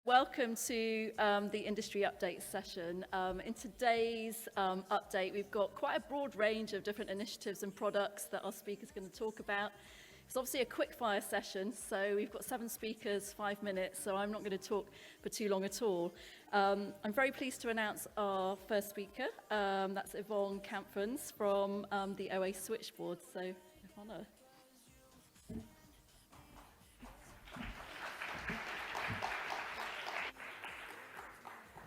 Welcome to the industry update session. In today's update, we've got quite a broad range of different initiatives and products that our speakers are going to talk about. It's obviously a quick fire session, so we've got 7 speakers, 5 minutes, so I'm not going to talk for too long at all. I'm very pleased to announce our first speaker. That's Yvonne Campfens from the OA Switchboard. So, Yvonne.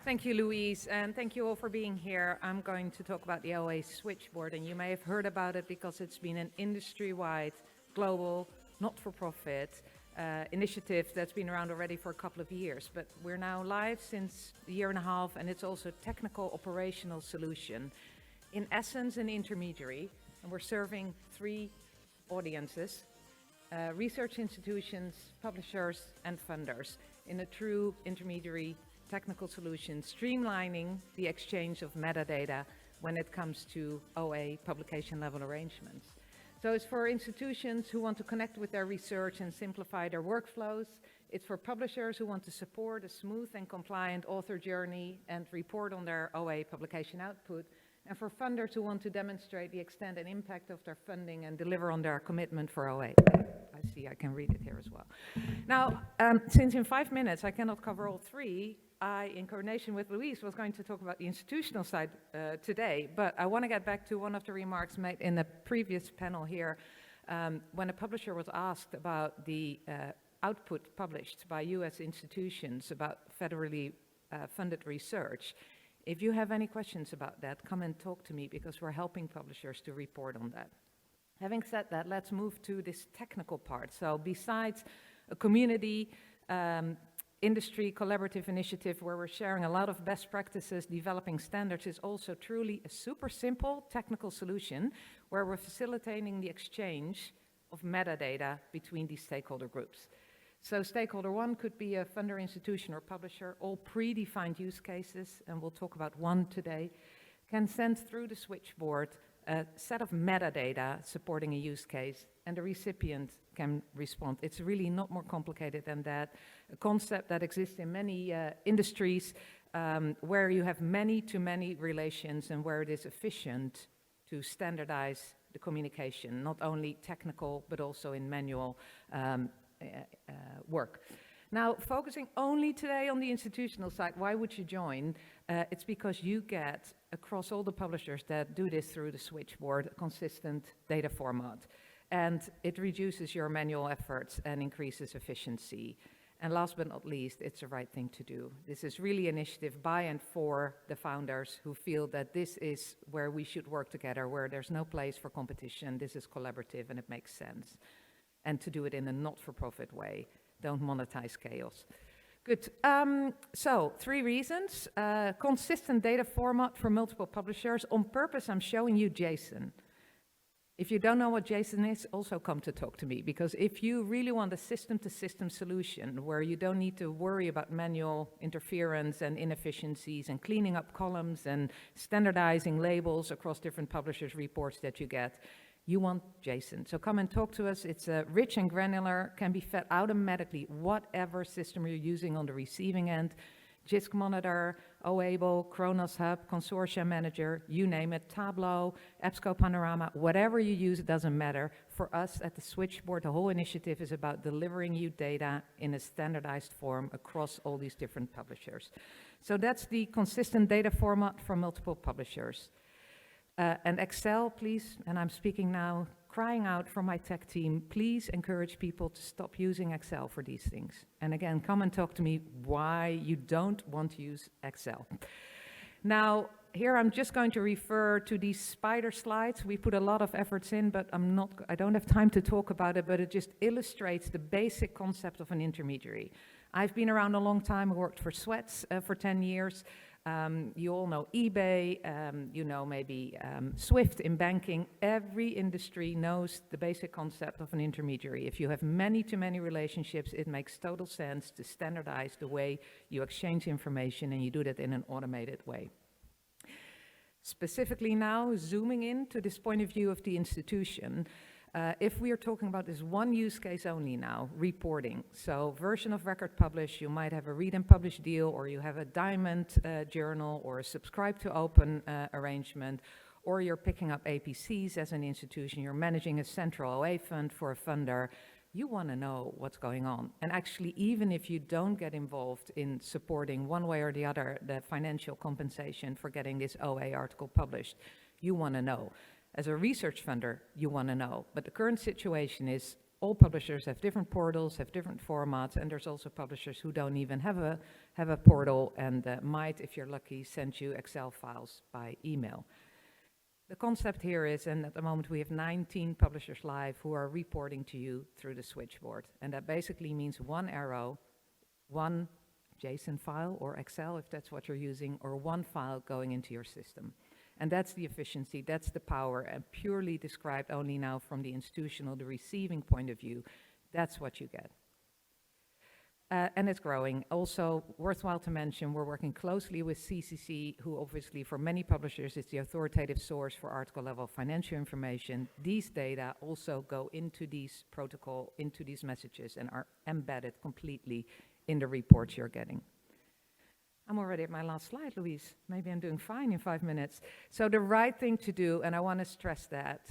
Thank you, Louise, and thank you all for being here. I'm going to talk about the OA Switchboard, and you may have heard about it because it's been an industry-wide, global, not-for-profit initiative that's been around already for a couple of years. But we're now live since a year and a half, and it's also a technical operational solution. In essence, an intermediary, and we're serving 3 audiences, research institutions, publishers, and funders, in a true intermediary technical solution, streamlining the exchange of metadata when it comes to OA publication level arrangements. So it's for institutions who want to connect with their research and simplify their workflows. It's for publishers who want to support a smooth and compliant author journey and report on their OA publication output. And for funders who want to demonstrate the extent and impact of their funding and deliver on their commitment for OA. I see, I can read it here as well. Now, since in 5 minutes I cannot cover all 3, I, in coordination with Louise, was going to talk about the institutional side today, but I want to get back to one of the remarks made in the previous panel here when a publisher was asked about the output published by US institutions about federally funded research. If you have any questions about that, come and talk to me because we're helping publishers to report on that. Having said that, let's move to this technical part. So besides a community industry collaborative initiative where we're sharing a lot of best practices, developing standards, is also truly a super simple technical solution where we're facilitating the exchange of metadata between these stakeholder groups. So stakeholder 1 could be a funder, institution, or publisher, all predefined use cases, and we'll talk about one today, can send through the switchboard a set of metadata supporting a use case, and the recipient can respond. It's really not more complicated than that. A concept that exists in many industries where you have many-to-many relations and where it is efficient to standardize the communication, not only technical, but also in manual work. Now, focusing only today on the institutional side, why would you join? It's because you get, across all the publishers that do this through the switchboard, a consistent data format. And it reduces your manual efforts and increases efficiency. And last but not least, it's the right thing to do. This is really an initiative by and for the founders who feel that this is where we should work together, where there's no place for competition. This is collaborative and it makes sense. And to do it in a not-for-profit way. Don't monetize chaos. Good. So 3 reasons. Consistent data format for multiple publishers. On purpose, I'm showing you JSON. If you don't know what JSON is, also come to talk to me, because if you really want a system-to-system solution where you don't need to worry about manual interference and inefficiencies and cleaning up columns and standardizing labels across different publishers' reports that you get, you want JSON. So come and talk to us. It's rich and granular, can be fed automatically, whatever system you're using on the receiving end. Jisc Monitor, OAble, Kronos Hub, Consortia Manager, you name it, Tableau, EBSCO Panorama, whatever you use, it doesn't matter. For us at the Switchboard, the whole initiative is about delivering you data in a standardized form across all these different publishers. So that's the consistent data format for multiple publishers. And Excel, please, and I'm speaking now, crying out from my tech team, please encourage people to stop using Excel for these things. And again, come and talk to me why you don't want to use Excel. Now, here I'm just going to refer to these spider slides. We put a lot of efforts in, but I don't have time to talk about it, but it just illustrates the basic concept of an intermediary. I've been around a long time. I worked for Sweats for 10 years. You all know eBay, you know maybe Swift in banking. Every industry knows the basic concept of an intermediary. If you have many-to-many relationships, it makes total sense to standardize the way you exchange information, and you do that in an automated way. Specifically now, zooming in to this point of view of the institution, If we are talking about this one use case only now, reporting, so version of record publish, you might have a read and publish deal, or you have a diamond journal, or a subscribe to open arrangement, or you're picking up APCs as an institution, you're managing a central OA fund for a funder, you want to know what's going on. And actually, even if you don't get involved in supporting one way or the other the financial compensation for getting this OA article published, you want to know. As a research funder, you want to know. But the current situation is all publishers have different portals, have different formats, and there's also publishers who don't even have a portal and might, if you're lucky, send you Excel files by email. The concept here is, and at the moment we have 19 publishers live who are reporting to you through the Switchboard. And that basically means one arrow, one JSON file or Excel if that's what you're using, or one file going into your system. And that's the efficiency, that's the power, and purely described only now from the institutional, the receiving point of view. That's what you get. And it's growing. Also, worthwhile to mention, we're working closely with CCC, who obviously for many publishers is the authoritative source for article level financial information. These data also go into these protocol, into these messages, and are embedded completely in the reports you're getting. I'm already at my last slide, Louise. Maybe I'm doing fine in 5 minutes. So the right thing to do, and I want to stress that,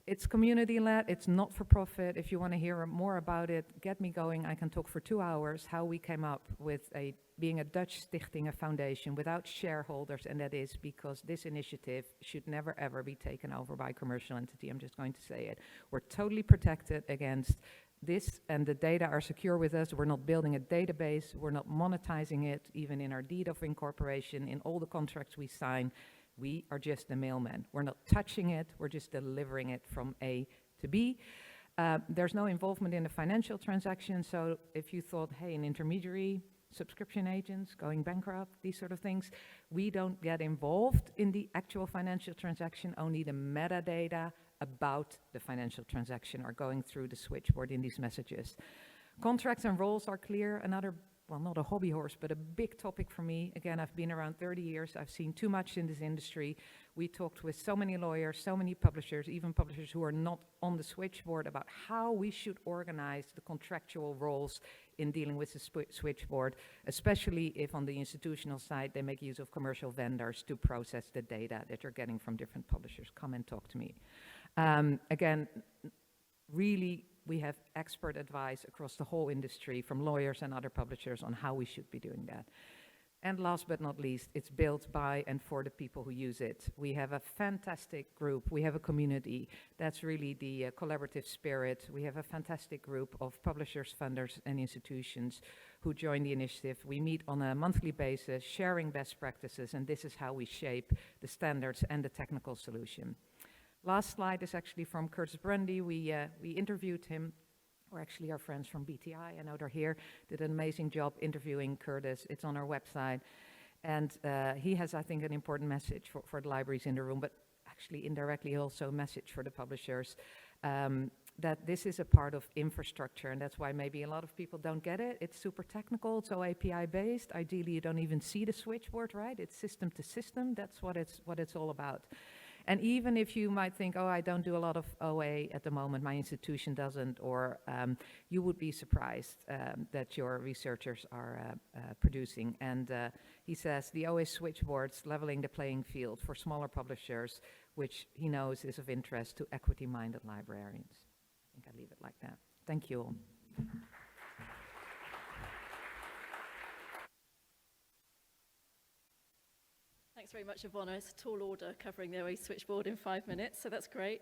it's community-led, it's not for profit. If you want to hear more about it, get me going. I can talk for 2 hours how we came up with being a Dutch Stichting, a foundation without shareholders, and that is because this initiative should never ever be taken over by a commercial entity. I'm just going to say it. We're totally protected against this, and the data are secure with us. We're not building a database, we're not monetizing it, even in our deed of incorporation, in all the contracts we sign. We are just the mailman. We're not touching it, we're just delivering it from A to B. There's no involvement in the financial transaction, so if you thought, hey, an intermediary, subscription agents going bankrupt, these sort of things, we don't get involved in the actual financial transaction, only the metadata about the financial transaction are going through the Switchboard in these messages. Contracts and roles are clear. Another, well, not a hobby horse, but a big topic for me. Again, I've been around 30 years. I've seen too much in this industry. We talked with so many lawyers, so many publishers, even publishers who are not on the Switchboard, about how we should organize the contractual roles in dealing with the Switchboard, especially if on the institutional side they make use of commercial vendors to process the data that you're getting from different publishers. Come and talk to me. Again, really, we have expert advice across the whole industry from lawyers and other publishers on how we should be doing that. And last but not least, it's built by and for the people who use it. We have a fantastic group. We have a community. That's really the collaborative spirit. We have a fantastic group of publishers, funders, and institutions who join the initiative. We meet on a monthly basis, sharing best practices, and this is how we shape the standards and the technical solution. Last slide is actually from Curtis Brandy. We interviewed him, or actually our friends from BTI, I know they're here, did an amazing job interviewing Curtis. It's on our website. And he has, I think, an important message for the libraries in the room, but actually indirectly also a message for the publishers, that this is a part of infrastructure, and that's why maybe a lot of people don't get it. It's super technical, it's all API based. Ideally, you don't even see the Switchboard, right? It's system to system. That's what it's all about. And even if you might think, oh, I don't do a lot of OA at the moment, my institution doesn't, or you would be surprised that your researchers are producing. And he says the OA Switchboard's leveling the playing field for smaller publishers, which he knows is of interest to equity-minded librarians. I think I'll leave it like that. Thank you all. Thanks very much, Yvonne. It's a tall order covering the OA Switchboard in 5 minutes, so that's great.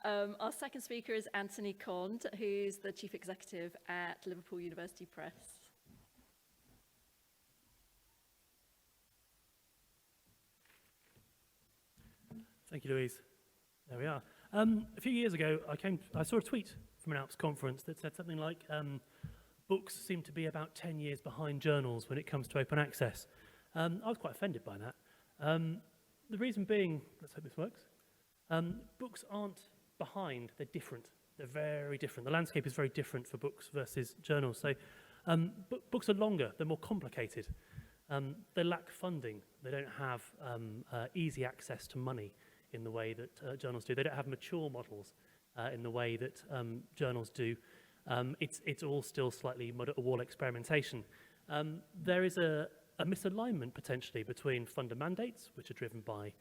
Our second speaker is Anthony Cond, who's the Chief Executive at Liverpool University Press. Thank you, Louise. There we are. A few years ago, I saw a tweet from an ALPS conference that said something like, books seem to be about 10 years behind journals when it comes to open access. I was quite offended by that. The reason being, let's hope this works, books aren't behind, they're different. They're very different. The landscape is very different for books versus journals. So books are longer, they're more complicated. They lack funding. They don't have easy access to money in the way that journals do. They don't have mature models in the way that journals do. It's all still slightly mud-at-a-wall experimentation. There is a misalignment potentially between funder mandates, which are driven by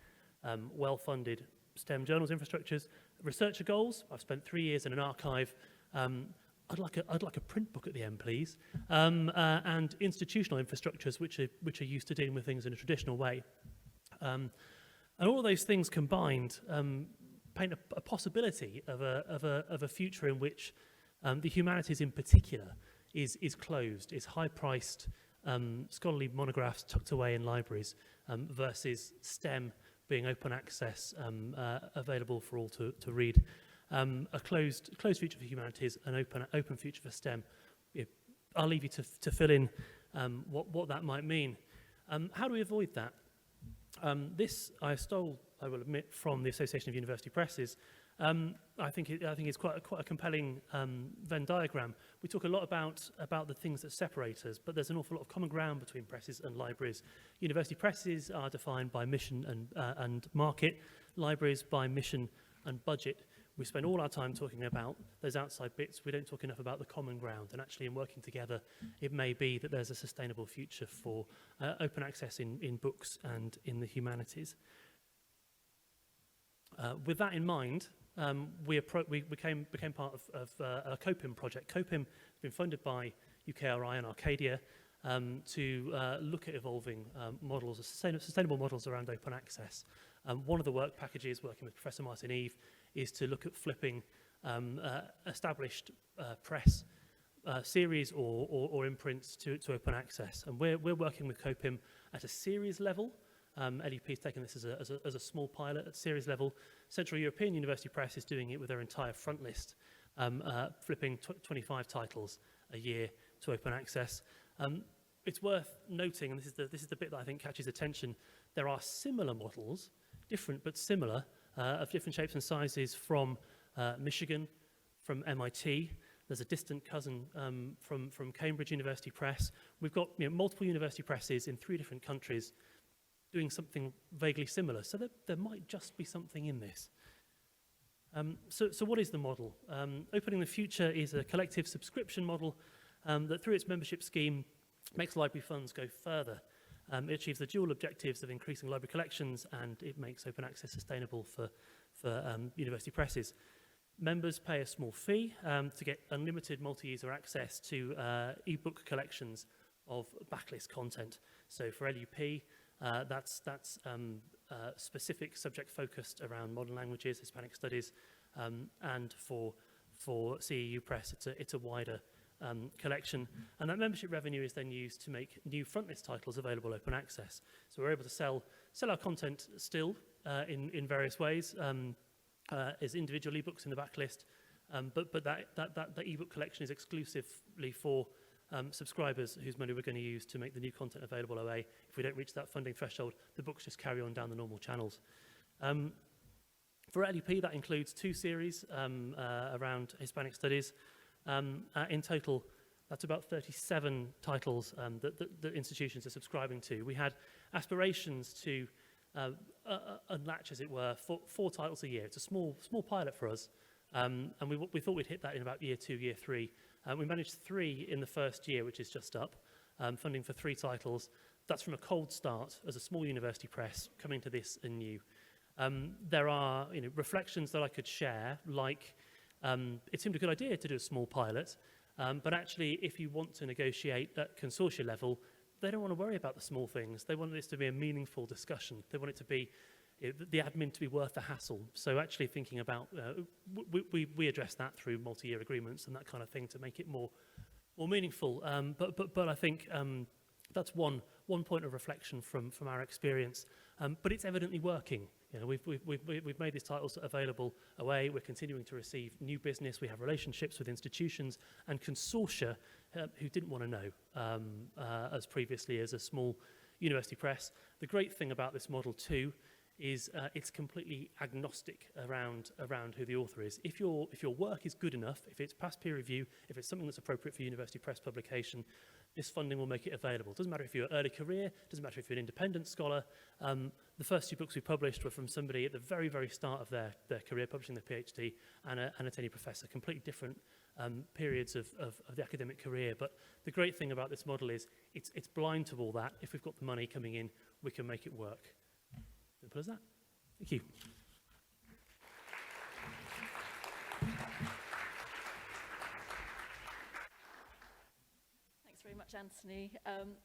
well-funded STEM journals infrastructures, researcher goals. I've spent 3 years in an archive. I'd like a print book at the end, please. And institutional infrastructures, which are used to dealing with things in a traditional way. And all of those things combined paint a possibility of a future in which the humanities in particular is closed, is high-priced scholarly monographs tucked away in libraries versus STEM being open access, available for all to read. A closed future for humanities, an open future for STEM. I'll leave you to fill in what that might mean. How do we avoid that? This I stole, I will admit, from the Association of University Presses. I think it's quite a compelling Venn diagram. We talk a lot about the things that separate us, but there's an awful lot of common ground between presses and libraries. University presses are defined by mission and market, libraries by mission and budget. We spend all our time talking about those outside bits. We don't talk enough about the common ground, and actually in working together, it may be that there's a sustainable future for open access in books and in the humanities. With that in mind, we became part of a COPIM project. COPIM has been funded by UKRI and Arcadia to look at evolving models, sustainable models around open access. One of the work packages, working with Professor Martin Eve, is to look at flipping established press series or imprints to open access. And we're working with COPIM at a series level. LEP has taken this as a small pilot at series level. Central European University Press is doing it with their entire front list, flipping 25 titles a year to open access. It's worth noting, and this is the bit that I think catches attention, there are similar models, different but similar, of different shapes and sizes from Michigan, from MIT. There's a distant cousin from Cambridge University Press. We've got multiple university presses in 3 different countries doing something vaguely similar. So there might just be something in this. So what is the model? Opening the Future is a collective subscription model that through its membership scheme makes library funds go further. It achieves the dual objectives of increasing library collections, and it makes open access sustainable for university presses. Members pay a small fee to get unlimited multi-user access to ebook collections of backlist content. So for LUP, that's specific subject focused around modern languages, Hispanic studies, and for CEU Press, it's a wider collection. And that membership revenue is then used to make new frontlist titles available open access. So we're able to sell our content still in various ways as individual ebooks in the backlist, but that ebook collection is exclusively for subscribers whose money we're going to use to make the new content available OA. If we don't reach that funding threshold, the books just carry on down the normal channels. For LEP, that includes 2 series around Hispanic studies. In total, that's about 37 titles that institutions are subscribing to. We had aspirations to unlatch, as it were, 4 titles a year. It's a small pilot for us, and we thought we'd hit that in about year 2, year 3. We managed 3 in the first year, which is just up, funding for 3 titles. That's from a cold start as a small university press coming to this anew. There are reflections that I could share, like it seemed a good idea to do a small pilot, but actually if you want to negotiate at consortia level, they don't want to worry about the small things. They want this to be a meaningful discussion. They want it to be the admin to be worth the hassle. So actually thinking about, we address that through multi-year agreements and that kind of thing to make it more meaningful. But I think that's one point of reflection from our experience. But it's evidently working. We've made these titles available away. We're continuing to receive new business. We have relationships with institutions and consortia who didn't want to know as previously as a small university press. The great thing about this model too is it's completely agnostic around who the author is. If your work is good enough, if it's past peer review, if it's something that's appropriate for university press publication, this funding will make it available. It doesn't matter if you're early career, doesn't matter if you're an independent scholar. The first 2 books we published were from somebody at the very, very start of their career, publishing their PhD, and a tenure professor, completely different periods of the academic career. But the great thing about this model is it's blind to all that. If we've got the money coming in, we can make it work. Simple as that. Thank you. Thanks very much, Anthony.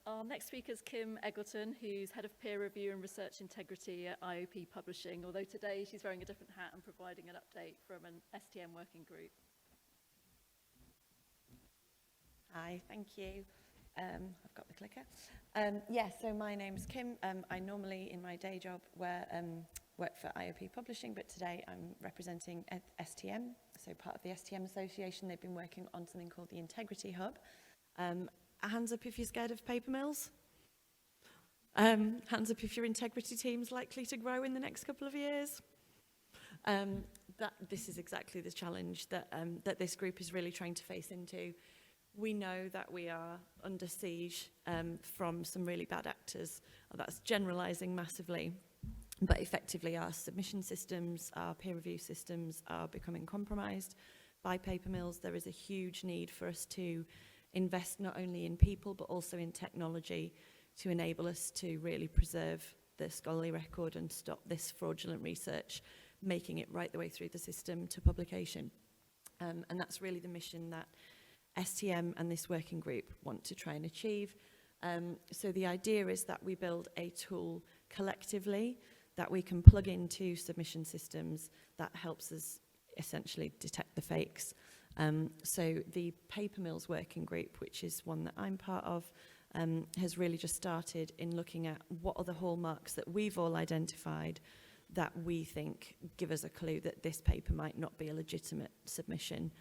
Our next speaker is Kim Eggleton, who's Head of Peer Review and Research Integrity at IOP Publishing, although today she's wearing a different hat and providing an update from an STM working group. Hi, thank you. I've got the clicker. So my name's Kim. I normally, in my day job, work for IOP Publishing, but today I'm representing STM, so part of the STM Association. They've been working on something called the Integrity Hub. Hands up if you're scared of paper mills. Hands up if your integrity team's likely to grow in the next couple of years. This is exactly the challenge that this group is really trying to face into. We know that we are under siege from some really bad actors. That's generalising massively, but effectively our submission systems, our peer review systems are becoming compromised by paper mills. There is a huge need for us to invest not only in people but also in technology to enable us to really preserve the scholarly record and stop this fraudulent research, making it right the way through the system to publication. And that's really the mission that STM and this working group want to try and achieve. So the idea is that we build a tool collectively that we can plug into submission systems that helps us essentially detect the fakes. So the Paper Mills working group, which is one that I'm part of, has really just started in looking at what are the hallmarks that we've all identified that we think give us a clue that this paper might not be a legitimate submission.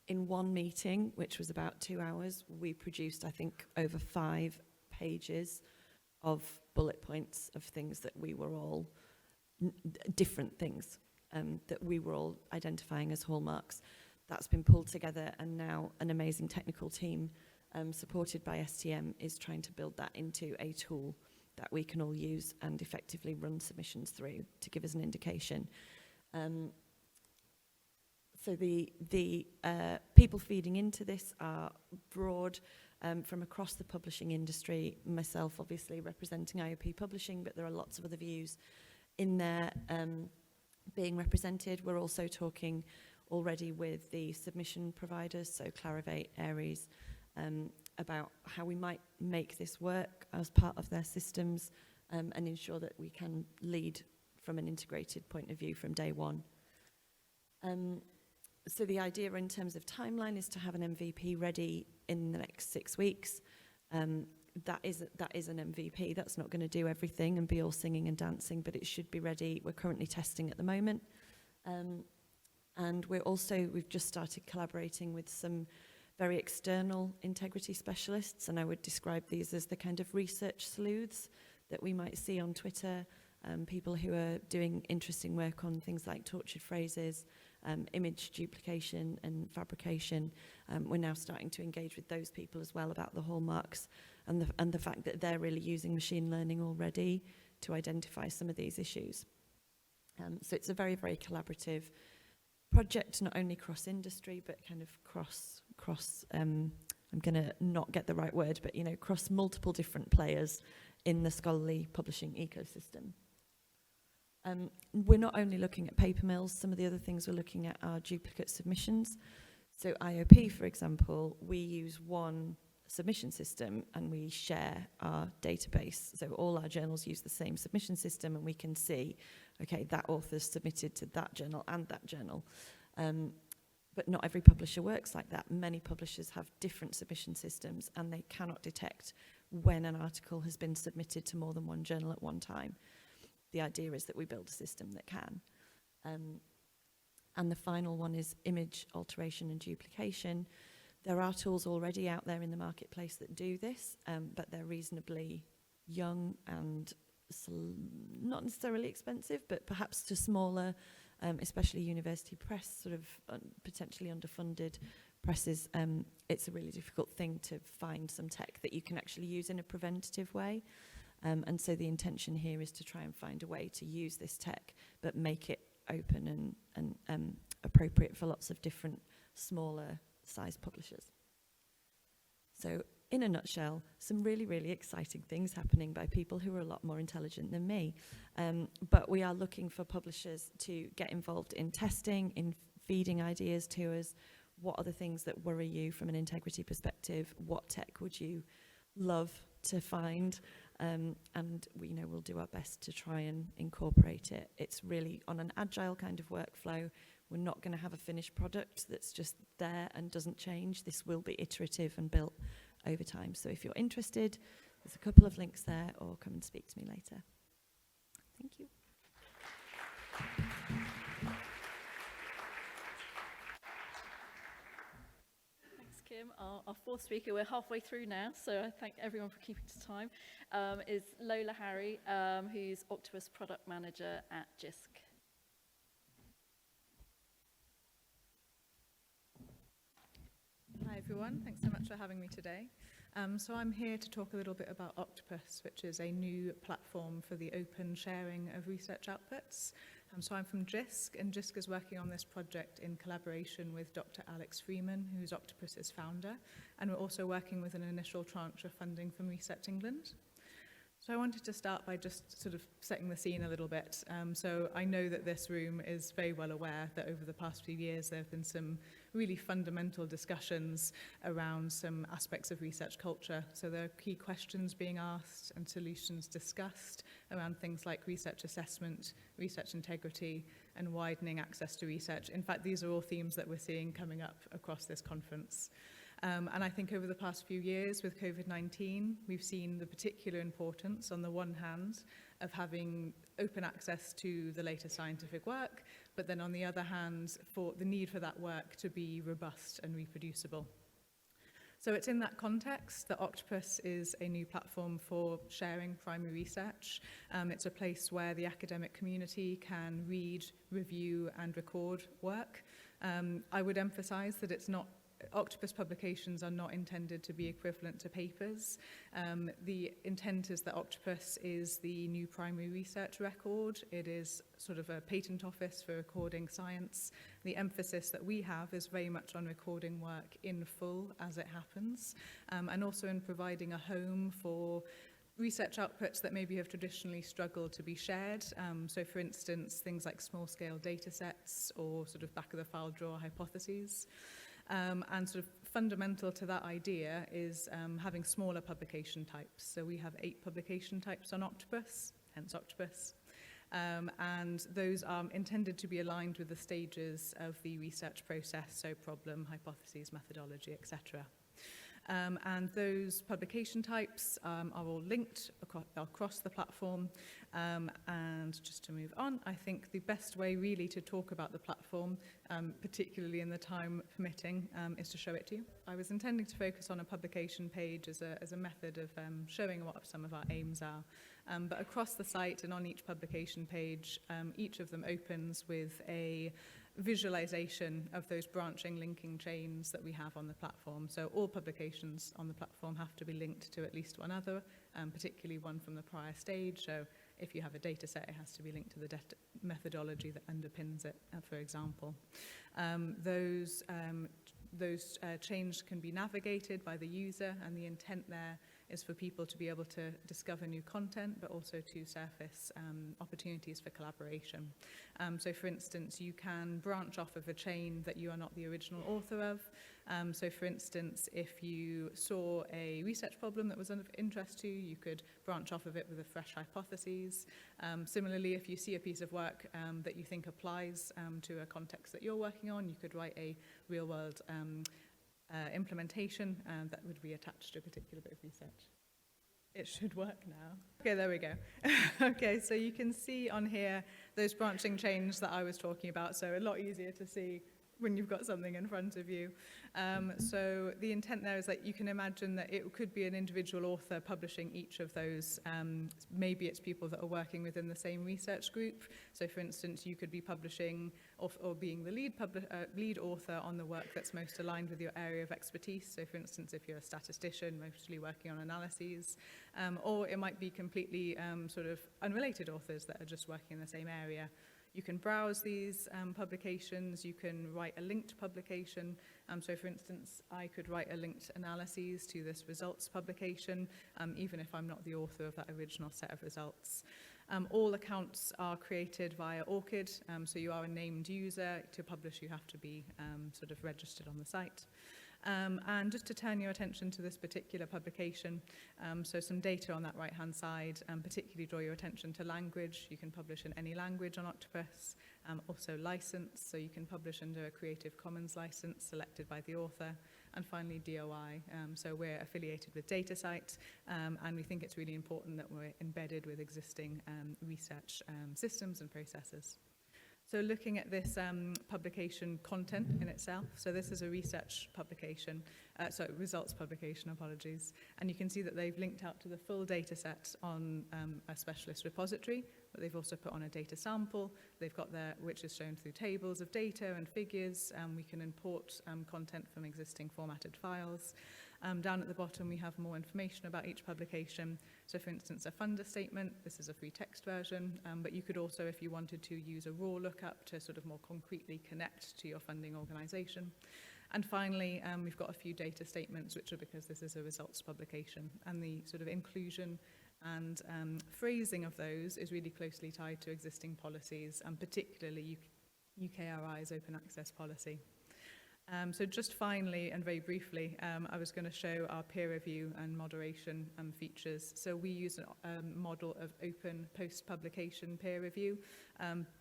In one meeting, which was about 2 hours, we produced, I think, over 5 pages of bullet points of things that we were all, different things that we were all identifying as hallmarks. That's been pulled together, and now an amazing technical team supported by STM is trying to build that into a tool that we can all use and effectively run submissions through to give us an indication. So the people feeding into this are broad from across the publishing industry, myself obviously representing IOP Publishing, but there are lots of other views in there being represented. We're also talking already with the submission providers, so Clarivate, Ares, about how we might make this work as part of their systems and ensure that we can lead from an integrated point of view from day one. So the idea in terms of timeline is to have an MVP ready in the next 6 weeks. That is an MVP. That's not going to do everything and be all singing and dancing, but it should be ready. We're currently testing at the moment. And we've just started collaborating with some very external integrity specialists, and I would describe these as the kind of research sleuths that we might see on Twitter, people who are doing interesting work on things like tortured phrases, image duplication and fabrication. We're now starting to engage with those people as well about the hallmarks and the fact that they're really using machine learning already to identify some of these issues. So it's a very, very collaborative project, not only cross-industry, but kind of cross I'm going to not get the right word, but, cross multiple different players in the scholarly publishing ecosystem. We're not only looking at paper mills, some of the other things we're looking at are duplicate submissions. So IOP, for example, we use one submission system and we share our database. So all our journals use the same submission system and we can see, okay, that author's submitted to that journal and that journal. But not every publisher works like that. Many publishers have different submission systems and they cannot detect when an article has been submitted to more than one journal at one time. The idea is that we build a system that can. And the final one is image alteration and duplication. There are tools already out there in the marketplace that do this, but they're reasonably young and not necessarily expensive, but perhaps to smaller, especially university press, sort of potentially underfunded presses, it's a really difficult thing to find some tech that you can actually use in a preventative way. And so the intention here is to try and find a way to use this tech, but make it open and appropriate for lots of different smaller size publishers. So in a nutshell, some really, really exciting things happening by people who are a lot more intelligent than me. But we are looking for publishers to get involved in testing, in feeding ideas to us. What are the things that worry you from an integrity perspective? What tech would you love to find? And we'll do our best to try and incorporate it. It's really on an agile kind of workflow. We're not going to have a finished product that's just there and doesn't change. This will be iterative and built over time. So if you're interested, there's a couple of links there, or come and speak to me later. Thank you. Thanks, Kim. Our fourth speaker, we're halfway through now, so I thank everyone for keeping to time, is Lola Harre, who's Octopus Product Manager at Jisc. Hi everyone, thanks so much for having me today. So I'm here to talk a little bit about Octopus, which is a new platform for the open sharing of research outputs. So I'm from Jisc, and Jisc is working on this project in collaboration with Dr. Alex Freeman, who's Octopus's founder, and we're also working with an initial tranche of funding from Research England. So I wanted to start by just sort of setting the scene a little bit. So I know that this room is very well aware that over the past few years there have been some really fundamental discussions around some aspects of research culture. So there are key questions being asked and solutions discussed around things like research assessment, research integrity, and widening access to research. In fact, these are all themes that we're seeing coming up across this conference. And I think over the past few years with COVID-19, we've seen the particular importance, on the one hand, of having open access to the latest scientific work, but then on the other hand, for the need for that work to be robust and reproducible. So it's in that context that Octopus is a new platform for sharing primary research. It's a place where the academic community can read, review, and record work. I would emphasize that Octopus publications are not intended to be equivalent to papers. The intent is that Octopus is the new primary research record. It is sort of a patent office for recording science. The emphasis that we have is very much on recording work in full as it happens, and also in providing a home for research outputs that maybe have traditionally struggled to be shared. So for instance, things like small-scale data sets or sort of back-of-the-file drawer hypotheses. And sort of fundamental to that idea is having smaller publication types. So we have 8 publication types on Octopus, hence Octopus. And those are intended to be aligned with the stages of the research process, so problem, hypotheses, methodology, etc. And those publication types are all linked across the platform. And just to move on, I think the best way really to talk about the platform, particularly in the time permitting, is to show it to you. I was intending to focus on a publication page as a method of showing what some of our aims are. But across the site and on each publication page, each of them opens with a visualization of those branching linking chains that we have on the platform. So all publications on the platform have to be linked to at least one other, particularly one from the prior stage. So if you have a data set, it has to be linked to the methodology that underpins it, for example. Those chains can be navigated by the user, and the intent there is for people to be able to discover new content, but also to surface opportunities for collaboration. So for instance, you can branch off of a chain that you are not the original author of. So for instance, if you saw a research problem that was of interest to you, you could branch off of it with a fresh hypothesis. Similarly, if you see a piece of work that you think applies to a context that you're working on, you could write a real-world implementation that would be attached to a particular bit of research. It should work now. Okay, there we go. Okay, so you can see on here those branching chains that I was talking about, so a lot easier to see when you've got something in front of you. So the intent there is that you can imagine that it could be an individual author publishing each of those. Maybe it's people that are working within the same research group. So for instance, you could be publishing or being the lead author on the work that's most aligned with your area of expertise. So for instance, if you're a statistician, mostly working on analyses, or it might be completely sort of unrelated authors that are just working in the same area. You can browse these publications, you can write a linked publication. So for instance, I could write a linked analyses to this results publication, even if I'm not the author of that original set of results. All accounts are created via ORCID, so you are a named user. To publish, you have to be sort of registered on the site. And just to turn your attention to this particular publication, so some data on that right-hand side, particularly draw your attention to language. You can publish in any language on Octopus. Also license, so you can publish under a Creative Commons license selected by the author. And finally, DOI, so we're affiliated with DataCite, and we think it's really important that we're embedded with existing research systems and processes. So looking at this publication content in itself, so this is a research publication, results publication, apologies, and you can see that they've linked out to the full data set on a specialist repository, but they've also put on a data sample. They've got there, which is shown through tables of data and figures. We can import content from existing formatted files. Down at the bottom, we have more information about each publication. So for instance, a funder statement, this is a free text version, but you could also, if you wanted to, use a raw lookup to sort of more concretely connect to your funding organization. And finally, we've got a few data statements, which are because this is a results publication, and the sort of inclusion and phrasing of those is really closely tied to existing policies, and particularly UKRI's open access policy. So just finally and very briefly, I was going to show our peer review and moderation features. So we use a model of open post-publication peer review,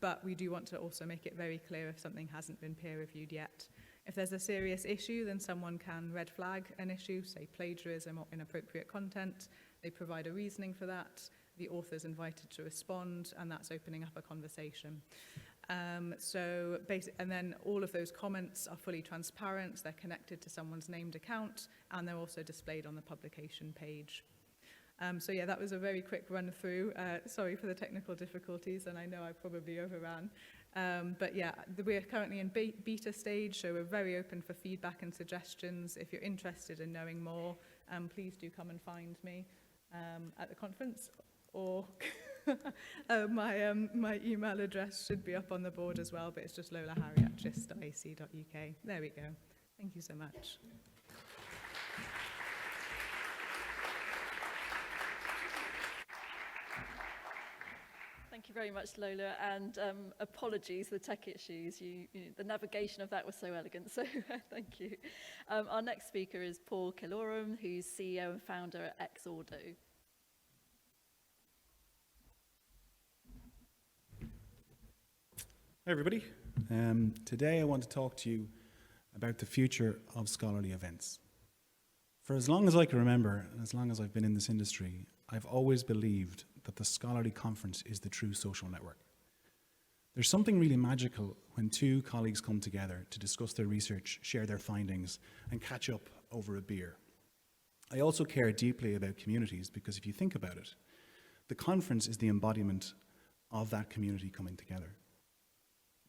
but we do want to also make it very clear if something hasn't been peer reviewed yet. If there's a serious issue, then someone can red flag an issue, say plagiarism or inappropriate content. They provide a reasoning for that. The author's invited to respond, and that's opening up a conversation. And then all of those comments are fully transparent, they're connected to someone's named account, and they're also displayed on the publication page. So yeah, that was a very quick run through. Sorry for the technical difficulties, and I know I probably overran. But yeah, we're currently in beta stage, so we're very open for feedback and suggestions. If you're interested in knowing more, please do come and find me at the conference, or my email address should be up on the board as well, but it's just lolaharre@jisc.ac.uk. There we go. Thank you so much. Thank you very much, Lola, and apologies for the tech issues. The navigation of that was so elegant, so thank you. Our next speaker is Paul Kilorum, who's CEO and founder at Ordo. Hi everybody. Today I want to talk to you about the future of scholarly events. For as long as I can remember, and as long as I've been in this industry, I've always believed that the scholarly conference is the true social network. There's something really magical when two colleagues come together to discuss their research, share their findings, and catch up over a beer. I also care deeply about communities because if you think about it, the conference is the embodiment of that community coming together.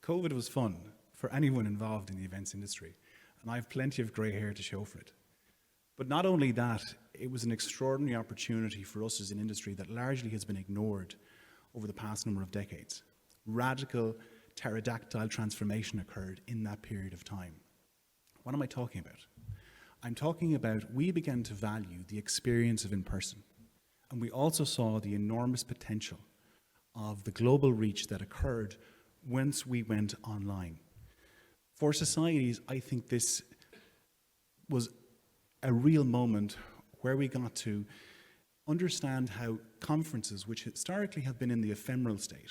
COVID was fun for anyone involved in the events industry, and I have plenty of grey hair to show for it. But not only that, it was an extraordinary opportunity for us as an industry that largely has been ignored over the past number of decades. Radical pterodactyl transformation occurred in that period of time. What am I talking about? I'm talking about we began to value the experience of in-person, and we also saw the enormous potential of the global reach that occurred once we went online. For societies, I think this was a real moment where we got to understand how conferences, which historically have been in the ephemeral state,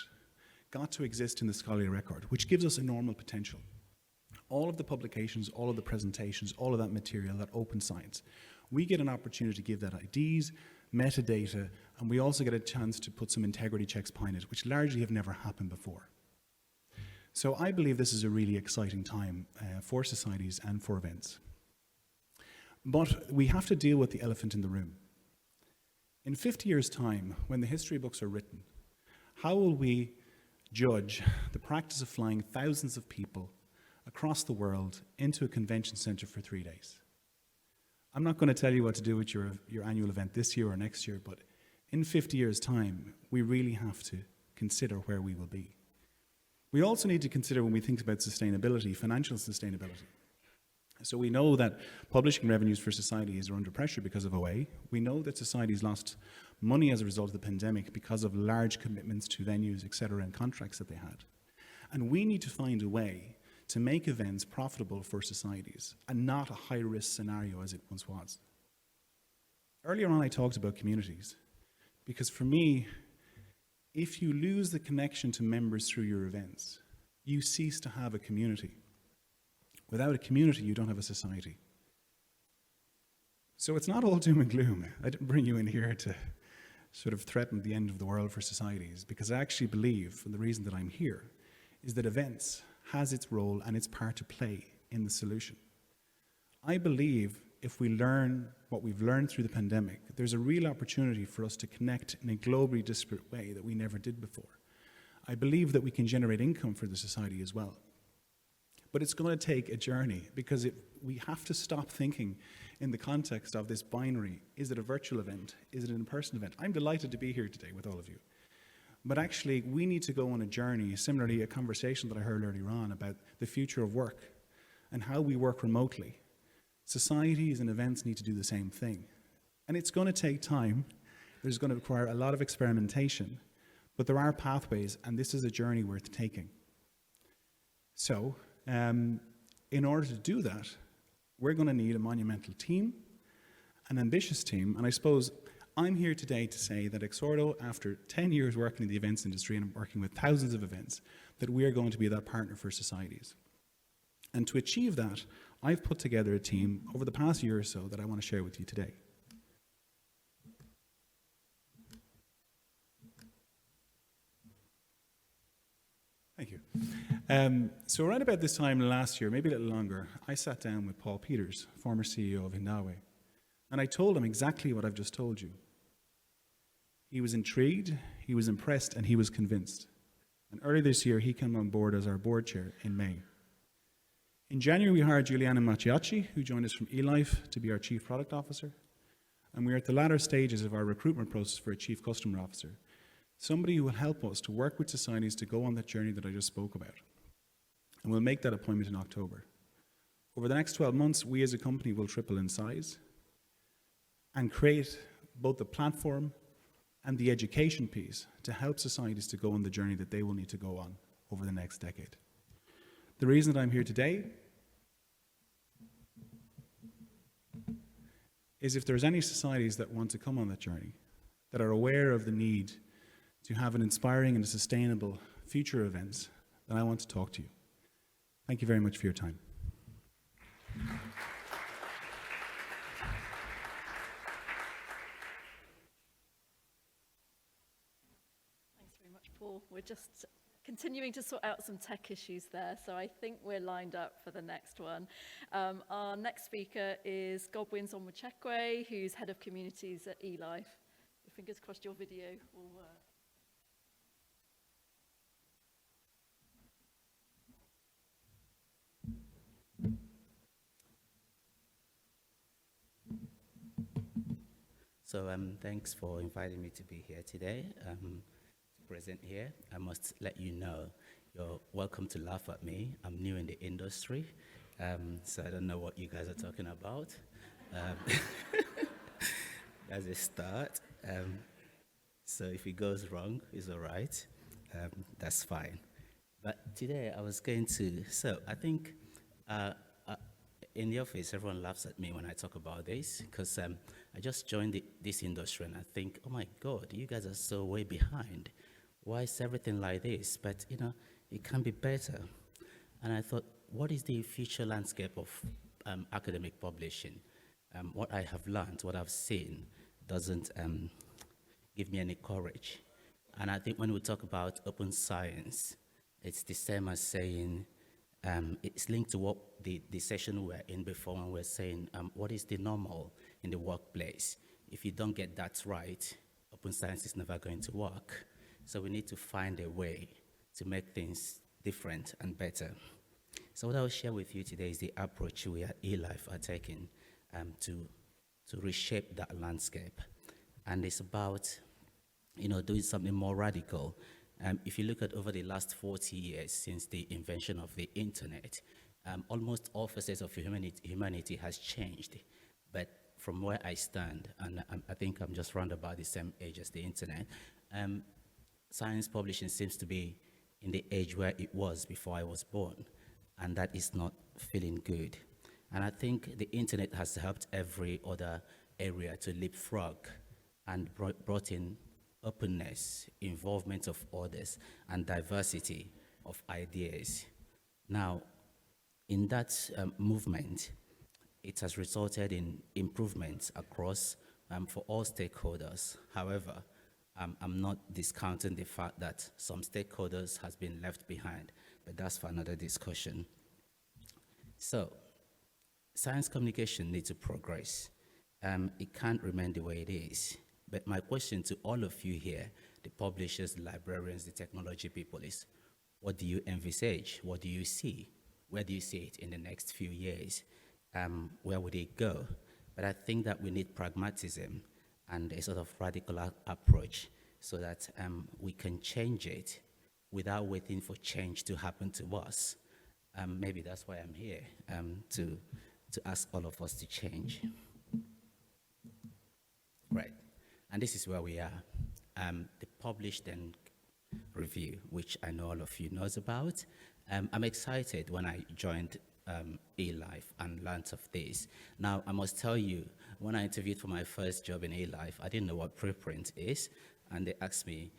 got to exist in the scholarly record, which gives us enormous potential. All of the publications, all of the presentations, all of that material, that open science, we get an opportunity to give that IDs, metadata, and we also get a chance to put some integrity checks behind it, which largely have never happened before. So I believe this is a really exciting time for societies and for events. But we have to deal with the elephant in the room. In 50 years' time, when the history books are written, how will we judge the practice of flying thousands of people across the world into a convention center for 3 days? I'm not going to tell you what to do with your annual event this year or next year, but in 50 years' time, we really have to consider where we will be. We also need to consider, when we think about sustainability, financial sustainability. So we know that publishing revenues for societies are under pressure because of OA. We know that societies lost money as a result of the pandemic because of large commitments to venues, etc., and contracts that they had. And we need to find a way to make events profitable for societies and not a high-risk scenario as it once was. Earlier on, I talked about communities, because for me, if you lose the connection to members through your events, you cease to have a community. Without a community, you don't have a society. So it's not all doom and gloom. I didn't bring you in here to sort of threaten the end of the world for societies, because I actually believe, and the reason that I'm here, is that events has its role and its part to play in the solution. I believe if we learn what we've learned through the pandemic, there's a real opportunity for us to connect in a globally disparate way that we never did before. I believe that we can generate income for the society as well. But it's going to take a journey, because we have to stop thinking in the context of this binary. Is it a virtual event? Is it an in-person event? I'm delighted to be here today with all of you. But actually, we need to go on a journey, similarly a conversation that I heard earlier on about the future of work and how we work remotely. Societies and events need to do the same thing. And it's going to take time. There's going to require a lot of experimentation. But there are pathways, and this is a journey worth taking. So, in order to do that, we're going to need a monumental team, an ambitious team, and I suppose I'm here today to say that Ordo, after 10 years working in the events industry and working with thousands of events, that we are going to be that partner for societies. And to achieve that, I've put together a team over the past year or so that I want to share with you today. Thank you. So around about this time last year, maybe a little longer, I sat down with Paul Peters, former CEO of Hindawe, and I told him exactly what I've just told you. He was intrigued, he was impressed, and he was convinced. And early this year, he came on board as our board chair in May. In January, we hired Giuliana Macciacci, who joined us from eLife, to be our Chief Product Officer. And we're at the latter stages of our recruitment process for a Chief Customer Officer, somebody who will help us to work with societies to go on that journey that I just spoke about. And we'll make that appointment in October. Over the next 12 months, we as a company will triple in size and create both the platform and the education piece to help societies to go on the journey that they will need to go on over the next decade. The reason that I'm here today is if there's any societies that want to come on that journey, that are aware of the need to have an inspiring and a sustainable future events, then I want to talk to you. Thank you very much for your time. Thanks very much, Paul. We're just continuing to sort out some tech issues there, so I think we're lined up for the next one. Our next speaker is Godwyns Onwuchekwa, who's Head of Communities at eLife. Fingers crossed your video will work. So thanks for inviting me to be here today, to present here. I must let you know, you're welcome to laugh at me. I'm new in the industry, so I don't know what you guys are talking about. That's a start. So if it goes wrong, it's all right. That's fine. But today I was going to, so I think in the office, everyone laughs at me when I talk about this, because I just joined this industry and I think, oh my God, you guys are so way behind. Why is everything like this? But, you know, it can be better. And I thought, what is the future landscape of academic publishing? What I have learned, what I've seen, doesn't give me any courage. And I think when we talk about open science, It's the same as saying, it's linked to what the session we were in before when we were saying, what is the normal in the workplace? If you don't get that right, open science is never going to work. So we need to find a way to make things different and better. So what I'll share with you today is the approach we at eLife are taking to reshape that landscape. And it's about, doing something more radical. If you look at over the last 40 years since the invention of the internet, almost all facets of humanity has changed. But from where I stand, and I think I'm just round about the same age as the internet, science publishing seems to be in the age where it was before I was born, and that is not feeling good. And I think the internet has helped every other area to leapfrog and brought in openness, involvement of others, and diversity of ideas. Now, in that movement, it has resulted in improvements across for all stakeholders. However, I'm not discounting the fact that some stakeholders has been left behind, but that's for another discussion. So, science communication needs to progress. It can't remain the way it is. But my question to all of you here, the publishers, the librarians, the technology people, is what do you envisage? What do you see? Where do you see it in the next few years? Where would it go? But I think that we need pragmatism and a sort of radical approach so that we can change it without waiting for change to happen to us. Maybe that's why I'm here, to ask all of us to change. Right. And this is where we are. The published and review, which I know all of you knows about. I'm excited when I joined eLife and learned of this. Now, I must tell you, when I interviewed for my first job in eLife, I didn't know what preprint is, and they asked me,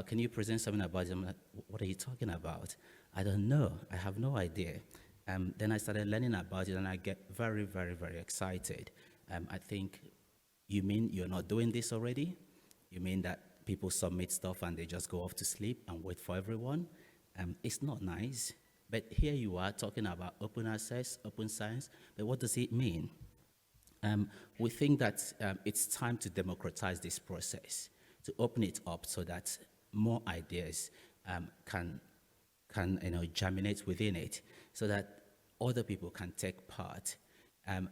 can you present something about it? I'm like, what are you talking about? I don't know. I have no idea. Then I started learning about it, and I get very, very, very excited. I think, you mean you're not doing this already? You mean that people submit stuff and they just go off to sleep and wait for everyone? It's not nice. But here you are talking about open access, open science, but what does it mean? We think that it's time to democratize this process, to open it up so that more ideas can germinate within it, so that other people can take part.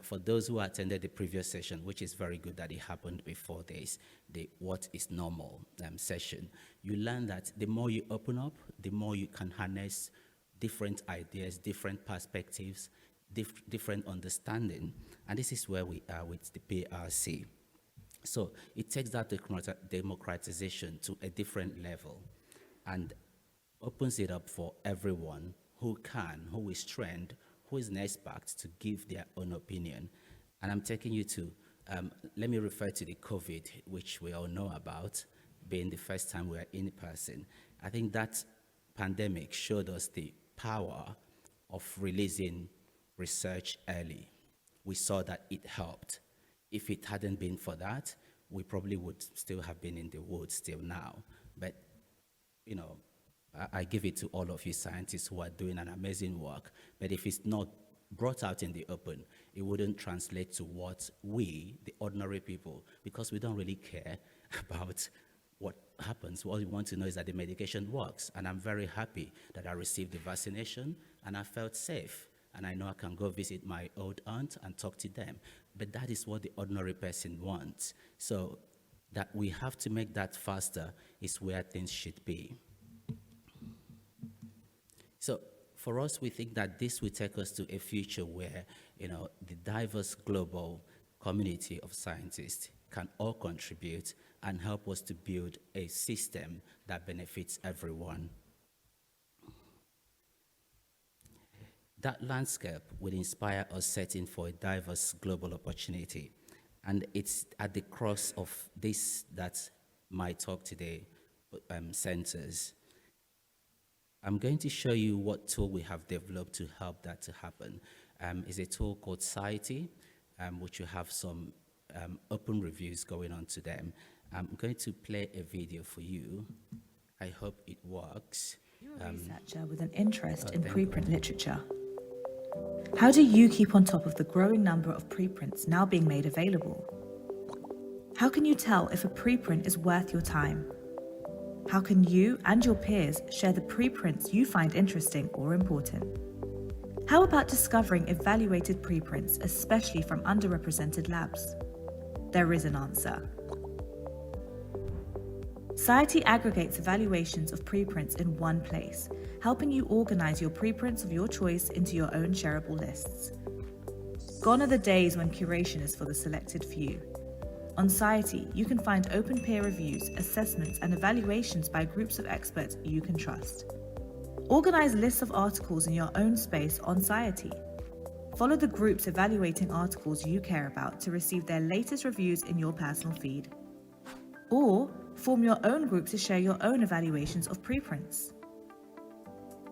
For those who attended the previous session, which is very good that it happened before this, the What is Normal session, you learn that the more you open up, the more you can harness different ideas, different perspectives, different understanding. And this is where we are with the PRC. So it takes that democratization to a different level and opens it up for everyone who is trained, who is an expert to give their own opinion. And I'm taking you to, let me refer to the COVID, which we all know about, being the first time we were in person. I think that pandemic showed us the power of releasing research early. We saw that it helped. If it hadn't been for that, we probably would still have been in the woods still now. But, I give it to all of you scientists who are doing an amazing work. But if it's not brought out in the open, it wouldn't translate to what we, the ordinary people, because we don't really care about what happens. What we want to know is that the medication works. And I'm very happy that I received the vaccination and I felt safe. And I know I can go visit my old aunt and talk to them. But that is what the ordinary person wants. So that we have to make that faster is where things should be. So for us, we think that this will take us to a future where, the diverse global community of scientists can all contribute and help us to build a system that benefits everyone. That landscape will inspire us setting for a diverse global opportunity. And it's at the crux of this that my talk today centers. I'm going to show you what tool we have developed to help that to happen. It's a tool called Society, which will have some open reviews going on to them. I'm going to play a video for you. I hope it works. You're a researcher with an interest in preprint literature. How do you keep on top of the growing number of preprints now being made available? How can you tell if a preprint is worth your time? How can you and your peers share the preprints you find interesting or important? How about discovering evaluated preprints, especially from underrepresented labs? There is an answer. Society aggregates evaluations of preprints in one place, helping you organize your preprints of your choice into your own shareable lists. Gone are the days when curation is for the selected few. On Society, you can find open peer reviews, assessments, and evaluations by groups of experts you can trust. Organize lists of articles in your own space on Society. Follow the groups evaluating articles you care about to receive their latest reviews in your personal feed. Or form your own group to share your own evaluations of preprints.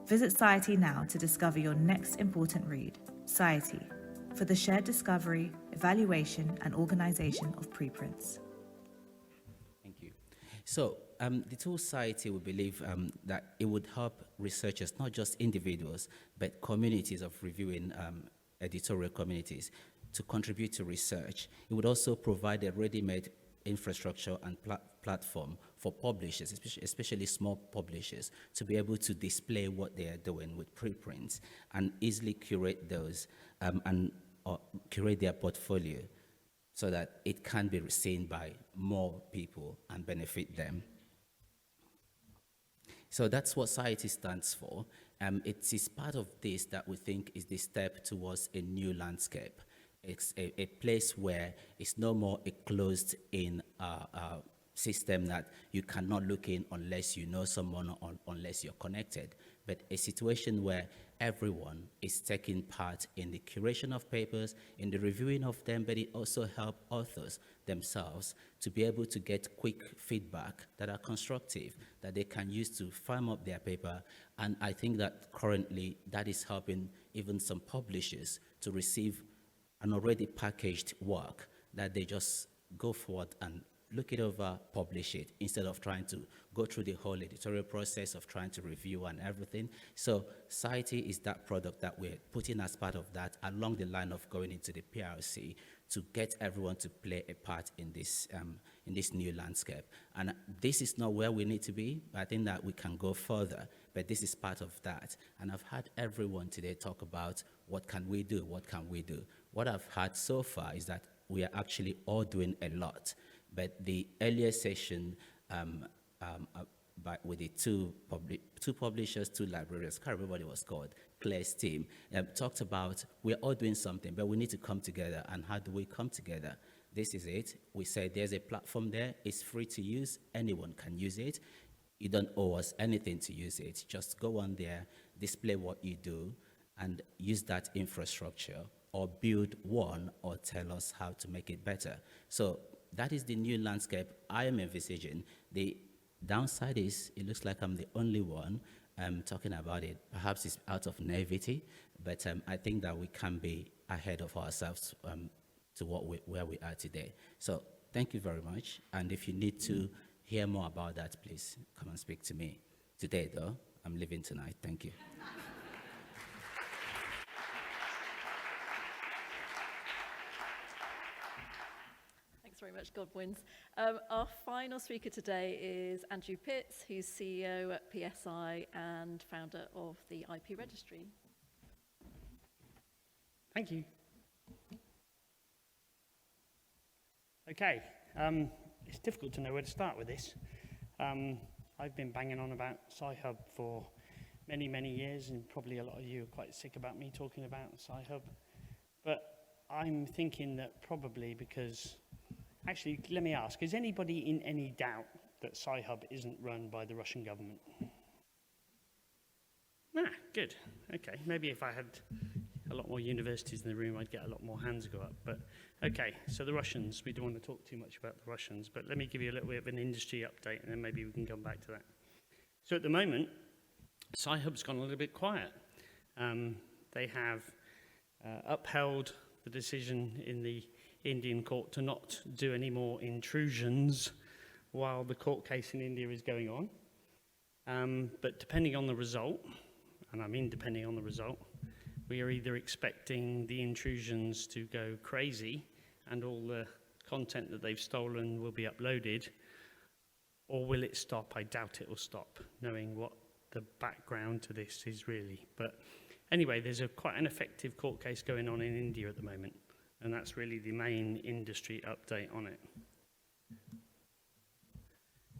Visit Society now to discover your next important read. Society, for the shared discovery, evaluation, and organization of preprints. Thank you. So the tool Society, we believe that it would help researchers, not just individuals, but communities of reviewing editorial communities, to contribute to research. It would also provide a ready-made infrastructure and platform for publishers, especially small publishers, to be able to display what they are doing with preprints and easily curate those and curate their portfolio so that it can be seen by more people and benefit them. So that's what Society stands for. It is part of this that we think is the step towards a new landscape. It's a place where it's no more a closed-in system that you cannot look in unless you know someone or unless you're connected, but a situation where everyone is taking part in the curation of papers, in the reviewing of them, but it also helps authors themselves to be able to get quick feedback that are constructive, that they can use to firm up their paper. And I think that currently that is helping even some publishers to receive an already packaged work that they just go forward and look it over, publish it, instead of trying to go through the whole editorial process of trying to review and everything. So Society is that product that we're putting as part of that along the line of going into the PRC to get everyone to play a part in this new landscape. And this is not where we need to be. I think that we can go further, but this is part of that. And I've had everyone today talk about what can we do, what can we do. What I've heard so far is that we are actually all doing a lot. But the earlier session with the two publishers, two librarians, I can't remember what it was called, Claire's team, talked about we're all doing something, but we need to come together. And how do we come together? This is it. We said there's a platform there. It's free to use. Anyone can use it. You don't owe us anything to use it. Just go on there, display what you do, and use that infrastructure, or build one, or tell us how to make it better. So that is the new landscape I am envisaging. The downside is it looks like I'm the only one talking about it. Perhaps it's out of naivety, but I think that we can be ahead of ourselves to where we are today. So thank you very much. And if you need to hear more about that, please come and speak to me. Today, though, I'm leaving tonight. Thank you. Thanks very much, Godwyns. Our final speaker today is Andrew Pitts, who's CEO at PSI and founder of the IP Registry. Thank you. Okay, it's difficult to know where to start with this. I've been banging on about Sci-Hub for many, many years, and probably a lot of you are quite sick about me talking about Sci-Hub. But I'm thinking that probably because, actually, let me ask, is anybody in any doubt that Sci-Hub isn't run by the Russian government? Ah, good. Okay, maybe if I had a lot more universities in the room, I'd get a lot more hands go up. But okay, so the Russians, we don't want to talk too much about the Russians, but let me give you a little bit of an industry update, and then maybe we can come back to that. So at the moment, Sci-Hub's gone a little bit quiet. They have upheld the decision in the Indian court to not do any more intrusions while the court case in India is going on. But depending on the result, and I mean depending on the result, we are either expecting the intrusions to go crazy and all the content that they've stolen will be uploaded, or will it stop? I doubt it will stop, knowing what the background to this is really. But anyway, there's quite an effective court case going on in India at the moment, and that's really the main industry update on it.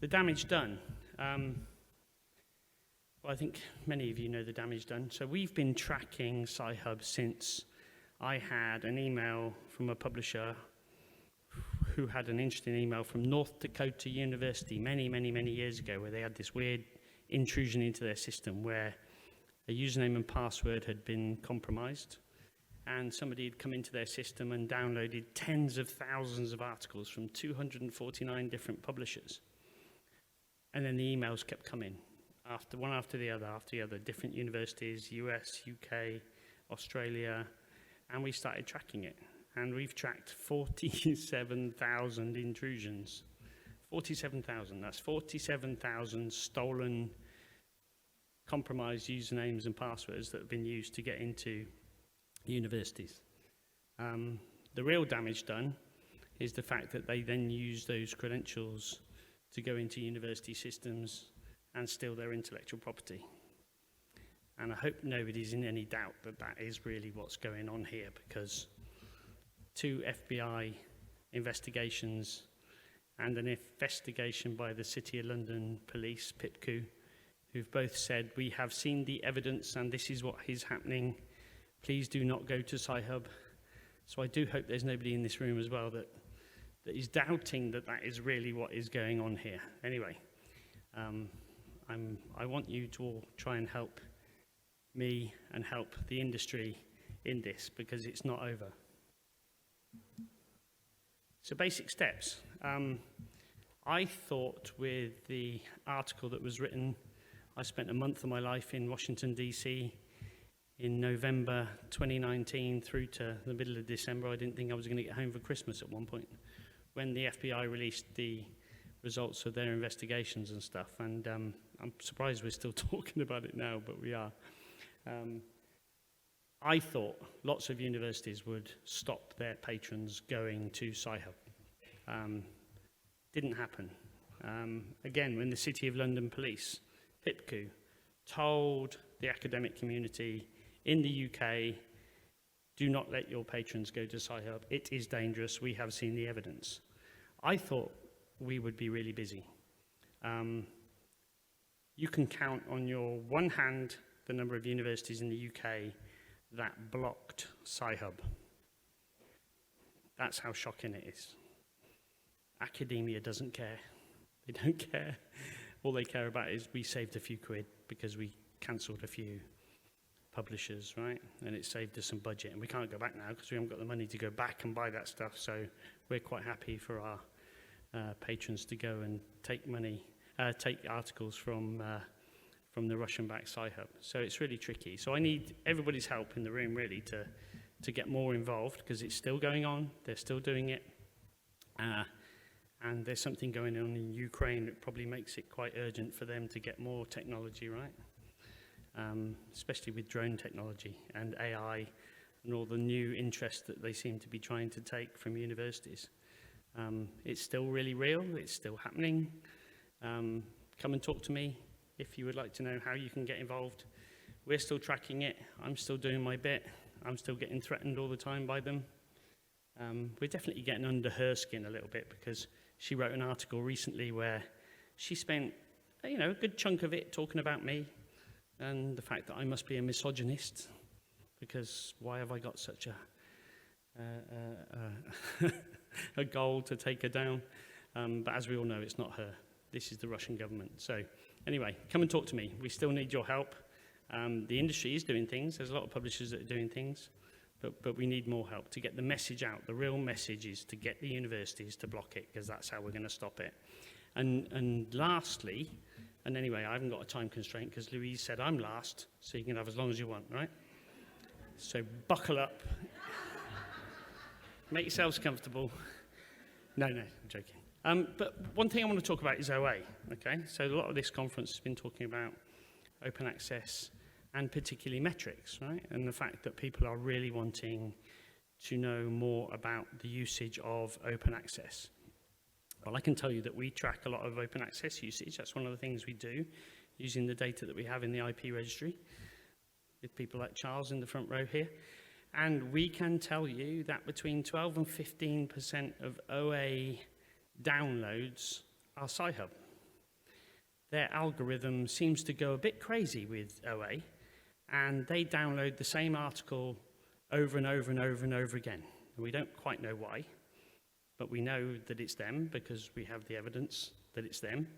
The damage done. Well, I think many of you know the damage done. So we've been tracking Sci-Hub since I had an email from a publisher who had an interesting email from North Dakota University many, many, many years ago, where they had this weird intrusion into their system where a username and password had been compromised, and somebody had come into their system and downloaded tens of thousands of articles from 249 different publishers. And then the emails kept coming, one after the other, different universities, US, UK, Australia, and we started tracking it. And we've tracked 47,000 intrusions. 47,000, that's 47,000 stolen, compromised usernames and passwords that have been used to get into universities. The real damage done is the fact that they then use those credentials to go into university systems and steal their intellectual property. And I hope nobody's in any doubt that that is really what's going on here, because 2 FBI investigations and an investigation by the City of London Police, PIPCU, who've both said, we have seen the evidence and this is what is happening. Please do not go to Sci-Hub. So I do hope there's nobody in this room as well that is doubting that that is really what is going on here. Anyway, I want you to all try and help me and help the industry in this, because it's not over. So basic steps. I thought with the article that was written, I spent a month of my life in Washington, DC in November 2019 through to the middle of December. I didn't think I was going to get home for Christmas at one point when the FBI released the results of their investigations and stuff. And I'm surprised we're still talking about it now, but we are. I thought lots of universities would stop their patrons going to Sci-Hub. Didn't happen. Again, when the City of London Police, PIPCU, told the academic community in the UK, do not let your patrons go to Sci-Hub. It is dangerous. We have seen the evidence. I thought we would be really busy. You can count on your one hand the number of universities in the UK that blocked Sci-Hub. That's how shocking it is. Academia doesn't care. They don't care. All they care about is we saved a few quid because we cancelled a few publishers, right? And it saved us some budget. And we can't go back now because we haven't got the money to go back and buy that stuff. So we're quite happy for our patrons to go and take articles from the Russian-backed Sci-Hub. So it's really tricky. So I need everybody's help in the room, really, to get more involved, because it's still going on. They're still doing it. And there's something going on in Ukraine that probably makes it quite urgent for them to get more technology, right? Especially with drone technology and AI and all the new interest that they seem to be trying to take from universities. It's still really real. It's still happening. Come and talk to me if you would like to know how you can get involved. We're still tracking it. I'm still doing my bit. I'm still getting threatened all the time by them. We're definitely getting under her skin a little bit, because she wrote an article recently where she spent, a good chunk of it talking about me and the fact that I must be a misogynist, because why have I got such a goal to take her down? But as we all know, it's not her. This is the Russian government. So anyway, come and talk to me. We still need your help. The industry is doing things. There's a lot of publishers that are doing things. But we need more help to get the message out. The real message is to get the universities to block it, because that's how we're going to stop it. And lastly, and anyway, I haven't got a time constraint because Louise said I'm last, so you can have as long as you want, right? So buckle up. Make yourselves comfortable. No, I'm joking. But one thing I want to talk about is OA, okay? So a lot of this conference has been talking about open access and particularly metrics, right? And the fact that people are really wanting to know more about the usage of open access. Well, I can tell you that we track a lot of open access usage. That's one of the things we do, using the data that we have in the IP registry, with people like Charles in the front row here. And we can tell you that between 12 and 15% of OA downloads are Sci-Hub. Their algorithm seems to go a bit crazy with OA, and they download the same article over and over and over and over again. And we don't quite know why, but we know that it's them because we have the evidence that it's them.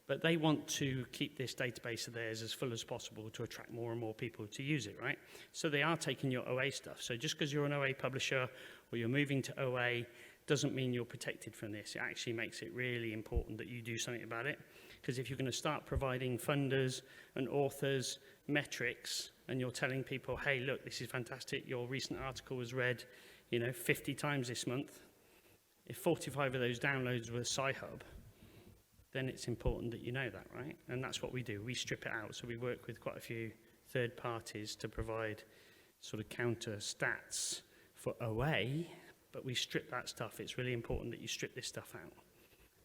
But they want to keep this database of theirs as full as possible to attract more and more people to use it, right? So they are taking your OA stuff. So just because you're an OA publisher or you're moving to OA doesn't mean you're protected from this. It actually makes it really important that you do something about it. Because if you're going to start providing funders and authors metrics and you're telling people, hey, look, this is fantastic, your recent article was read, 50 times this month. If 45 of those downloads were Sci-Hub, then it's important that you know that, right? And that's what we do. We strip it out. So we work with quite a few third parties to provide sort of counter stats for OA, but we strip that stuff. It's really important that you strip this stuff out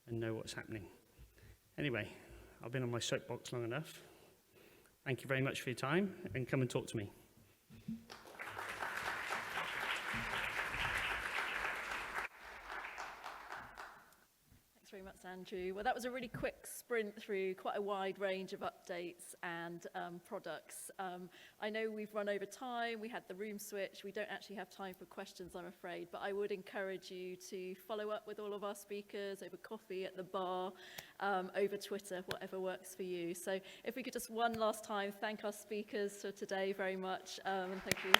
and know what's happening. Anyway, I've been on my soapbox long enough. Thank you very much for your time, and come and talk to me. Thanks very much, Andrew. Well, that was a really quick sprint through quite a wide range of updates and products. I know we've run over time. We had the room switch. We don't actually have time for questions, I'm afraid, but I would encourage you to follow up with all of our speakers over coffee at the bar, over Twitter, whatever works for you. So if we could just one last time thank our speakers for today very much, and thank you.